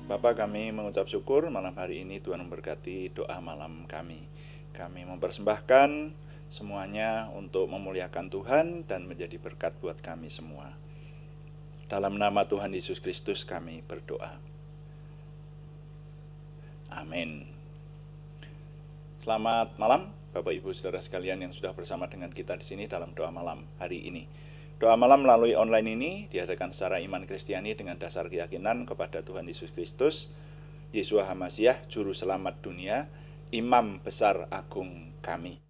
Bapa, kami mengucap syukur malam hari ini Tuhan memberkati doa malam kami. Kami mempersembahkan semuanya untuk memuliakan Tuhan dan menjadi berkat buat kami semua. Dalam nama Tuhan Yesus Kristus kami berdoa. Amin. Selamat malam Bapak Ibu Saudara sekalian yang sudah bersama dengan kita di sini dalam doa malam hari ini. Doa malam melalui online ini diadakan secara iman Kristiani dengan dasar keyakinan kepada Tuhan Yesus Kristus, Yeshua HaMasyiah, Juru Selamat dunia, Imam Besar Agung kami.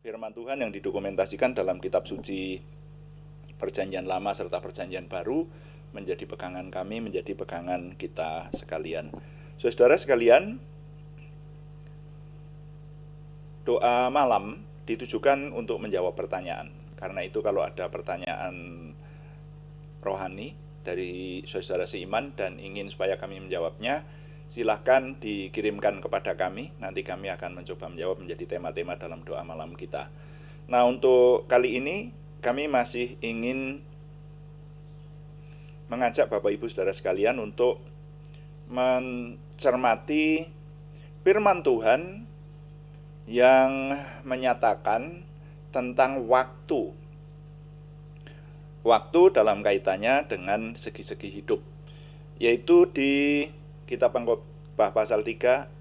Firman Tuhan yang didokumentasikan dalam kitab suci Perjanjian Lama serta Perjanjian Baru menjadi pegangan kami, menjadi pegangan kita sekalian. Saudara sekalian, doa malam ditujukan untuk menjawab pertanyaan. Karena itu kalau ada pertanyaan rohani dari saudara seiman dan ingin supaya kami menjawabnya, silahkan dikirimkan kepada kami. Nanti kami akan mencoba menjawab menjadi tema-tema dalam doa malam kita. Nah, untuk kali ini kami masih ingin mengajak Bapak Ibu Saudara sekalian untuk mencermati firman Tuhan yang menyatakan tentang waktu. Waktu dalam kaitannya dengan segi-segi hidup, yaitu di kitab Pengkhotbah pasal 3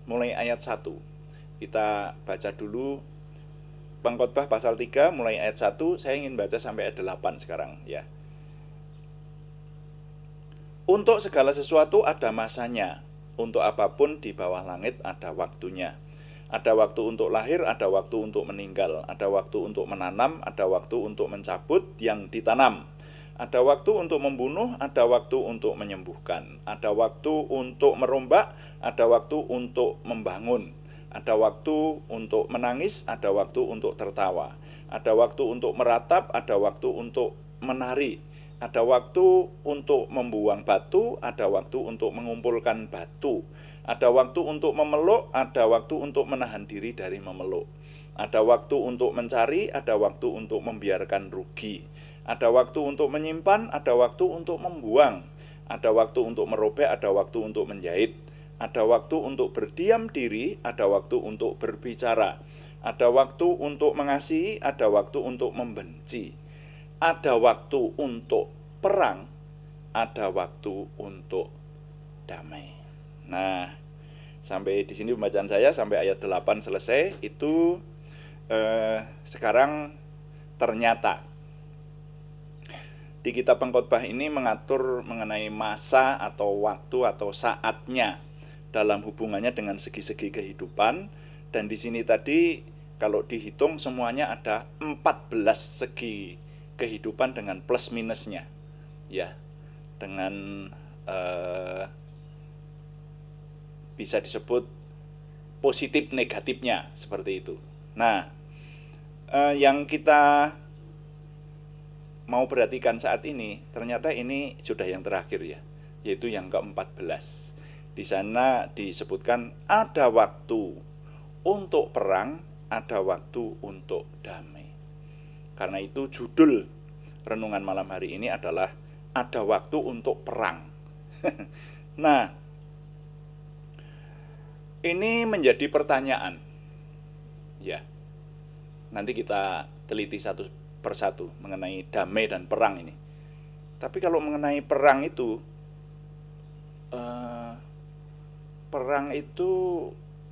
mulai ayat 1. Kita baca dulu Pengkhotbah pasal 3 mulai ayat 1, saya ingin baca sampai ayat 8 sekarang ya. Untuk segala sesuatu ada masanya, untuk apapun di bawah langit ada waktunya. Ada waktu untuk lahir, ada waktu untuk meninggal, ada waktu untuk menanam, ada waktu untuk mencabut yang ditanam. Ada waktu untuk membunuh, ada waktu untuk menyembuhkan. Ada waktu untuk merombak, ada waktu untuk membangun. Ada waktu untuk menangis, ada waktu untuk tertawa. Ada waktu untuk meratap, ada waktu untuk menari. Ada waktu untuk membuang batu, ada waktu untuk mengumpulkan batu. Ada waktu untuk memeluk, ada waktu untuk menahan diri dari memeluk. Ada waktu untuk mencari, ada waktu untuk membiarkan rugi. Ada waktu untuk menyimpan, ada waktu untuk membuang. Ada waktu untuk merobek, ada waktu untuk menjahit. Ada waktu untuk berdiam diri, ada waktu untuk berbicara. Ada waktu untuk mengasihi, ada waktu untuk membenci. Ada waktu untuk perang, ada waktu untuk damai. Nah, sampai di sini pembacaan saya sampai ayat 8 selesai. Itu sekarang ternyata di kitab Pengkhotbah ini mengatur mengenai masa atau waktu atau saatnya dalam hubungannya dengan segi-segi kehidupan. Dan di sini tadi kalau dihitung semuanya ada 14 segi kehidupan dengan plus minusnya, ya, dengan bisa disebut positif negatifnya seperti itu. Nah, yang kita mau perhatikan saat ini ternyata ini sudah yang terakhir ya, yaitu yang ke-14. Di sana disebutkan ada waktu untuk perang, ada waktu untuk damai. Karena itu judul renungan malam hari ini adalah ada waktu untuk perang. Nah, ini menjadi pertanyaan. Ya. Nanti kita teliti satu persatu mengenai damai dan perang ini. Tapi kalau mengenai perang itu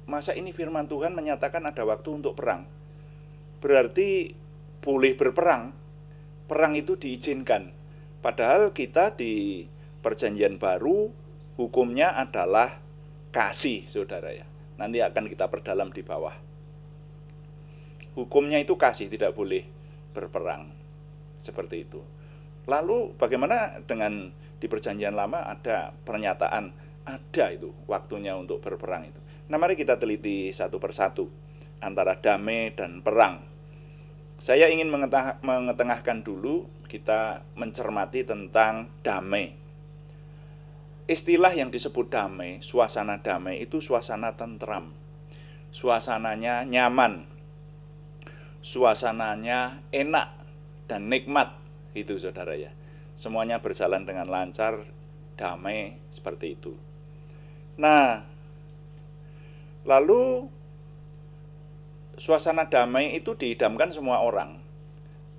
masa ini firman Tuhan menyatakan ada waktu untuk perang. Berarti boleh berperang. Perang itu diizinkan. Padahal kita di Perjanjian Baru hukumnya adalah kasih, saudara ya. Nanti akan kita perdalam di bawah. Hukumnya itu kasih, tidak boleh berperang. Seperti itu. Lalu bagaimana dengan di Perjanjian Lama ada pernyataan ada itu waktunya untuk berperang itu. Nah, mari kita teliti satu persatu antara damai dan perang. Saya ingin mengetengahkan dulu, kita mencermati tentang damai. Istilah yang disebut damai, suasana damai itu suasana tentram. Suasananya nyaman. Suasananya enak dan nikmat, itu saudara ya. semuanya berjalan dengan lancar, damai, seperti itu. Nah, lalu suasana damai itu diidamkan semua orang.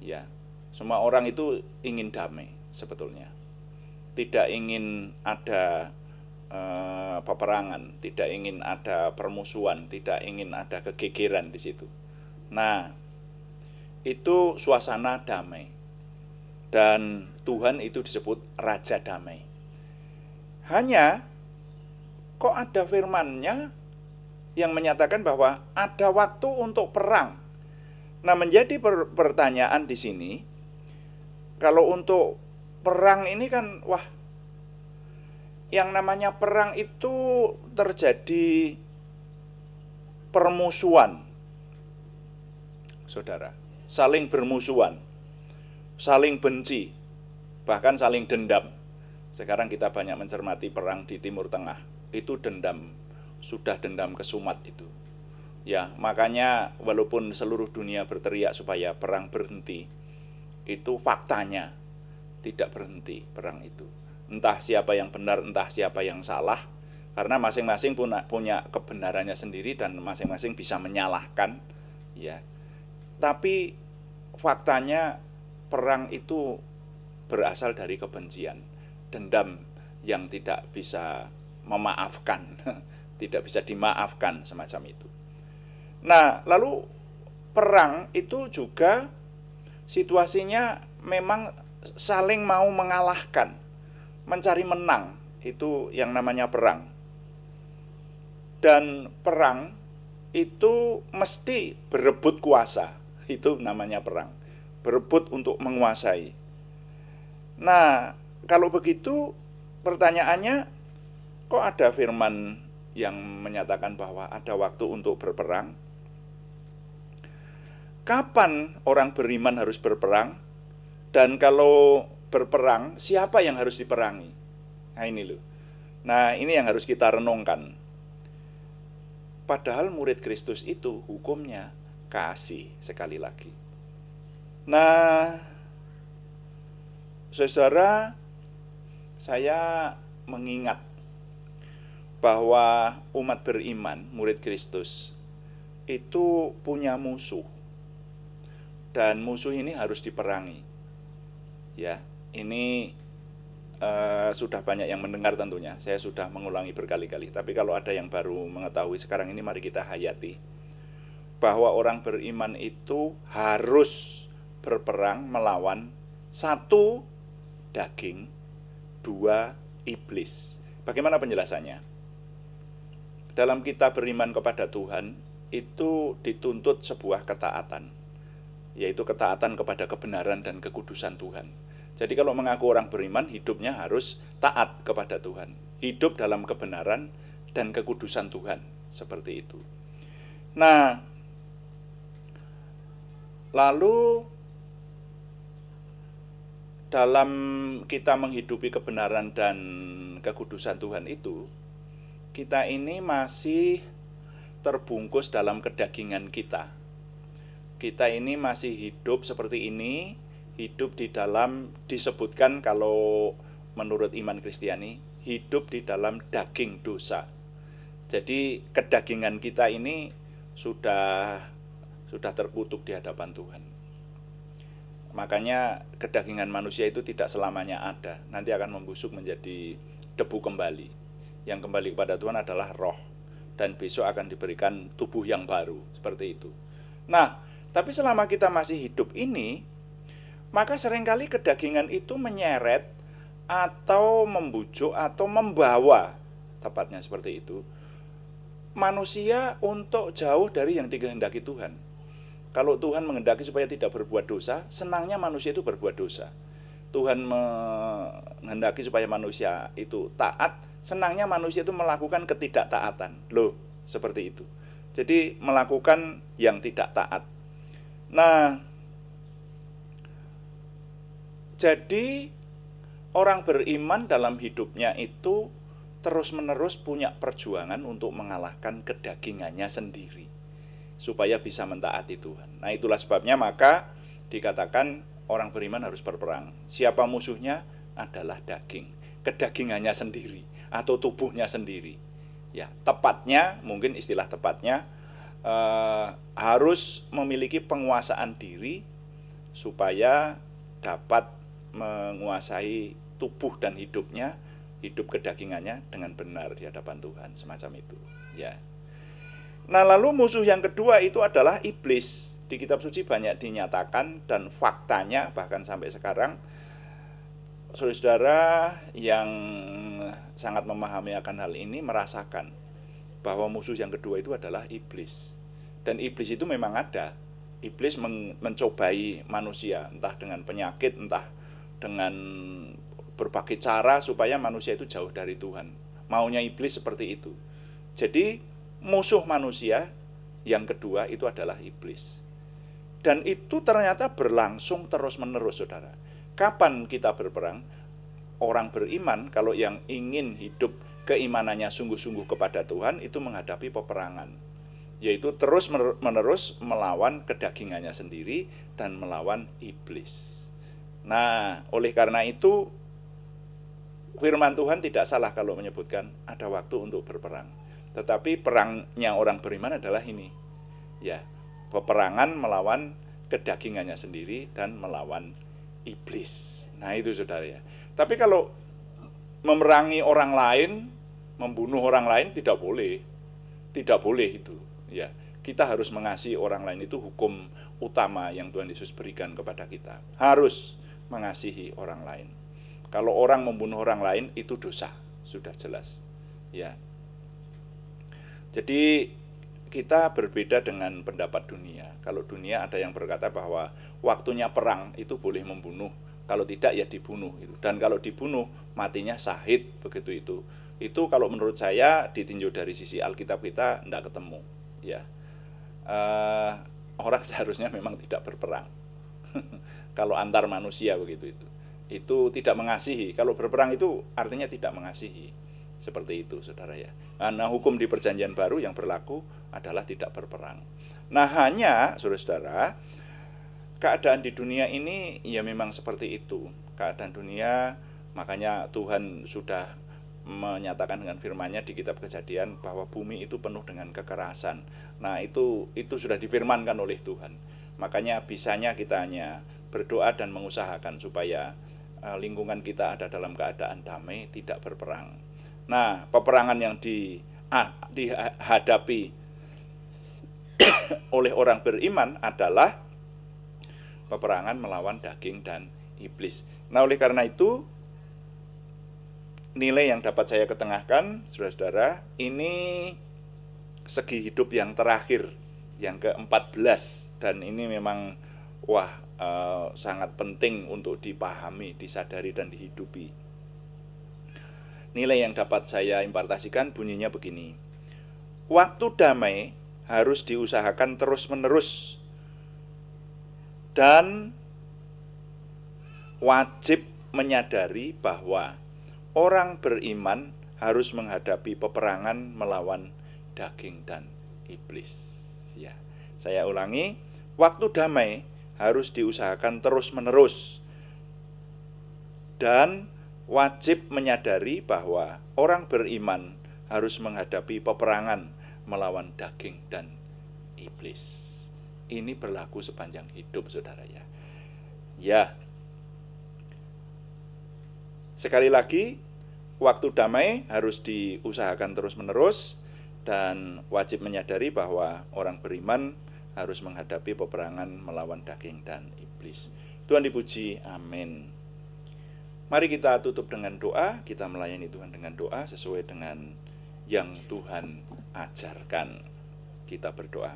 Ya, semua orang itu ingin damai sebetulnya. Tidak ingin ada peperangan, tidak ingin ada permusuhan, tidak ingin ada kegegeran di situ. Nah, itu suasana damai. Dan Tuhan itu disebut Raja Damai. Hanya kok ada firman-Nya yang menyatakan bahwa ada waktu untuk perang. Nah, menjadi pertanyaan di sini, kalau untuk perang ini kan, wah, yang namanya perang itu terjadi permusuhan, saudara, saling bermusuhan, saling benci, bahkan saling dendam. Sekarang kita banyak mencermati perang di Timur Tengah, itu dendam, sudah dendam kesumat itu. Ya, makanya walaupun seluruh dunia berteriak supaya perang berhenti, itu faktanya tidak berhenti perang itu. Entah siapa yang benar, entah siapa yang salah, karena masing-masing punya kebenarannya sendiri dan masing-masing bisa menyalahkan, ya. Tapi faktanya perang itu berasal dari kebencian, dendam yang tidak bisa memaafkan, tidak bisa dimaafkan, semacam itu. Nah, lalu perang itu juga situasinya memang saling mau mengalahkan, mencari menang, itu yang namanya perang. Dan perang itu mesti berebut kuasa, itu namanya perang, berebut untuk menguasai. Nah, kalau begitu pertanyaannya, kok ada firman yang menyatakan bahwa ada waktu untuk berperang? Kapan orang beriman harus berperang? Dan kalau berperang, siapa yang harus diperangi? Nah, ini loh. Nah, ini yang harus kita renungkan. Padahal murid Kristus itu hukumnya kasih, sekali lagi. Nah, saudara, saya mengingat bahwa umat beriman, murid Kristus, itu punya musuh. Dan musuh ini harus diperangi. Ya, ini sudah banyak yang mendengar tentunya. Saya sudah mengulangi berkali-kali. Tapi kalau ada yang baru mengetahui sekarang ini, mari kita hayati bahwa orang beriman itu harus berperang melawan satu, daging, dua, iblis. Bagaimana penjelasannya? Dalam kita beriman kepada Tuhan itu dituntut sebuah ketaatan, yaitu ketaatan kepada kebenaran dan kekudusan Tuhan. Jadi kalau mengaku orang beriman, hidupnya harus taat kepada Tuhan, hidup dalam kebenaran dan kekudusan Tuhan, seperti itu. Nah, lalu dalam kita menghidupi kebenaran dan kekudusan Tuhan itu, kita ini masih terbungkus dalam kedagingan kita. Kita ini masih hidup seperti ini, hidup di dalam, disebutkan kalau menurut iman Kristiani, hidup di dalam daging dosa. Jadi kedagingan kita ini sudah terkutuk di hadapan Tuhan. Makanya kedagingan manusia itu tidak selamanya ada, nanti akan membusuk menjadi debu kembali. Yang kembali kepada Tuhan adalah roh, dan besok akan diberikan tubuh yang baru, seperti itu. Nah, tapi selama kita masih hidup ini, maka seringkali kedagingan itu menyeret atau membujuk atau membawa, tepatnya seperti itu, manusia untuk jauh dari yang dikehendaki Tuhan. Kalau Tuhan menghendaki supaya tidak berbuat dosa, senangnya manusia itu berbuat dosa. Tuhan menghendaki supaya manusia itu taat, senangnya manusia itu melakukan ketidaktaatan. Loh, seperti itu. Jadi melakukan yang tidak taat. Nah, jadi orang beriman dalam hidupnya itu terus-menerus punya perjuangan untuk mengalahkan kedagingannya sendiri, supaya bisa mentaati Tuhan. Nah, itulah sebabnya maka dikatakan orang beriman harus berperang. Siapa musuhnya? Adalah daging, kedagingannya sendiri atau tubuhnya sendiri. Ya, tepatnya, mungkin istilah tepatnya harus memiliki penguasaan diri supaya dapat menguasai tubuh dan hidupnya, hidup kedagingannya dengan benar di hadapan Tuhan, semacam itu. Ya. Nah, lalu musuh yang kedua itu adalah iblis. Di kitab suci banyak dinyatakan dan faktanya bahkan sampai sekarang saudara-saudara yang sangat memahami akan hal ini merasakan bahwa musuh yang kedua itu adalah iblis. Dan iblis itu memang ada. Iblis mencobai manusia, entah dengan penyakit, entah dengan berbagai cara supaya manusia itu jauh dari Tuhan. Maunya iblis seperti itu. Jadi musuh manusia yang kedua itu adalah iblis. Dan itu ternyata berlangsung terus-menerus, saudara. Kapan kita berperang? Orang beriman kalau yang ingin hidup keimanannya sungguh-sungguh kepada Tuhan itu menghadapi peperangan, yaitu terus-menerus melawan kedagingannya sendiri dan melawan iblis. Nah, oleh karena itu firman Tuhan tidak salah kalau menyebutkan ada waktu untuk berperang. Tetapi perangnya orang beriman adalah ini. Ya, peperangan melawan kedagingannya sendiri dan melawan iblis. Nah, itu saudara ya. Tapi kalau memerangi orang lain, membunuh orang lain tidak boleh. Tidak boleh itu, ya. Kita harus mengasihi orang lain, itu hukum utama yang Tuhan Yesus berikan kepada kita. Harus mengasihi orang lain. Kalau orang membunuh orang lain itu dosa, sudah jelas. Ya. Jadi kita berbeda dengan pendapat dunia. Kalau dunia ada yang berkata bahwa waktunya perang itu boleh membunuh, kalau tidak ya dibunuh itu. Dan kalau dibunuh matinya syahid, begitu itu. Itu kalau menurut saya ditinjau dari sisi Alkitab kita tidak ketemu. Ya, orang seharusnya memang tidak berperang. Kalau antar manusia begitu itu tidak mengasihi. Kalau berperang itu artinya tidak mengasihi. Seperti itu, saudara ya. Nah, hukum di Perjanjian Baru yang berlaku adalah tidak berperang. Nah, hanya, saudara-saudara, keadaan di dunia ini ya memang seperti itu. Keadaan dunia, makanya Tuhan sudah menyatakan dengan firman-Nya di kitab Kejadian bahwa bumi itu penuh dengan kekerasan. Nah, itu sudah difirmankan oleh Tuhan. Makanya bisanya kita hanya berdoa dan mengusahakan supaya lingkungan kita ada dalam keadaan damai, tidak berperang. Nah, peperangan yang dihadapi oleh orang beriman adalah peperangan melawan daging dan iblis. Nah, oleh karena itu nilai yang dapat saya ketengahkan, saudara-saudara, ini segi hidup yang terakhir, yang ke-14, dan ini memang sangat penting untuk dipahami, disadari dan dihidupi. Nilai yang dapat saya impartasikan bunyinya begini. Waktu damai harus diusahakan terus-menerus dan wajib menyadari bahwa orang beriman harus menghadapi peperangan melawan daging dan iblis. Ya, saya ulangi, waktu damai harus diusahakan terus-menerus dan wajib menyadari bahwa orang beriman harus menghadapi peperangan melawan daging dan iblis. Ini berlaku sepanjang hidup, saudara ya. Ya. Sekali lagi, waktu damai harus diusahakan terus-menerus dan wajib menyadari bahwa orang beriman harus menghadapi peperangan melawan daging dan iblis. Tuhan dipuji, amin. Mari kita tutup dengan doa, kita melayani Tuhan dengan doa sesuai dengan yang Tuhan ajarkan. Kita berdoa.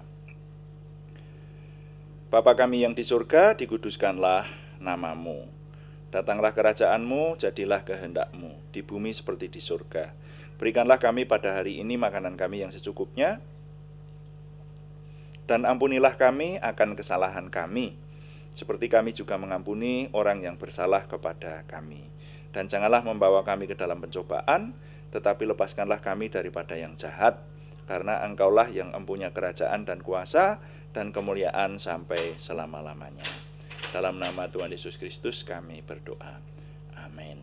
Bapa kami yang di surga, dikuduskanlah namamu. Datanglah kerajaan-Mu, jadilah kehendak-Mu, di bumi seperti di surga. Berikanlah kami pada hari ini makanan kami yang secukupnya, dan ampunilah kami akan kesalahan kami, seperti kami juga mengampuni orang yang bersalah kepada kami. Dan janganlah membawa kami ke dalam pencobaan, tetapi lepaskanlah kami daripada yang jahat, karena Engkaulah yang empunya kerajaan dan kuasa dan kemuliaan sampai selama-lamanya. Dalam nama Tuhan Yesus Kristus kami berdoa. Amin.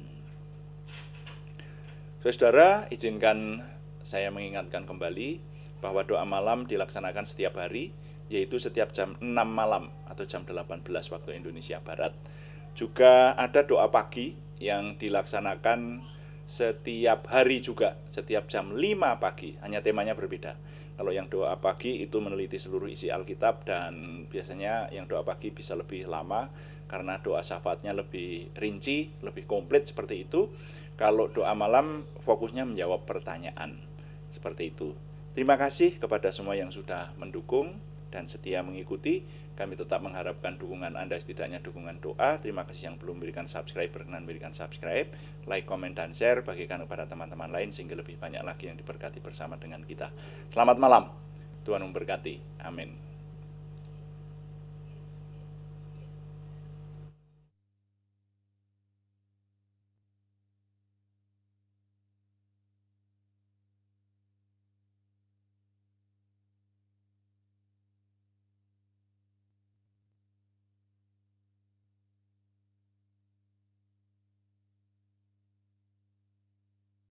Saudara, izinkan saya mengingatkan kembali bahwa doa malam dilaksanakan setiap hari, yaitu setiap jam 6 malam atau jam 18 waktu Indonesia Barat. Juga ada doa pagi yang dilaksanakan setiap hari juga, setiap jam 5 pagi, hanya temanya berbeda. Kalau yang doa pagi itu meneliti seluruh isi Alkitab, dan biasanya yang doa pagi bisa lebih lama karena doa syafaatnya lebih rinci, lebih komplit seperti itu. Kalau doa malam fokusnya menjawab pertanyaan, seperti itu. Terima kasih kepada semua yang sudah mendukung dan setia mengikuti. Kami tetap mengharapkan dukungan Anda, setidaknya dukungan doa. Terima kasih yang belum memberikan subscribe, berkenan memberikan subscribe, like, komen, dan share, bagikan kepada teman-teman lain sehingga lebih banyak lagi yang diberkati bersama dengan kita. Selamat malam, Tuhan memberkati. Amin.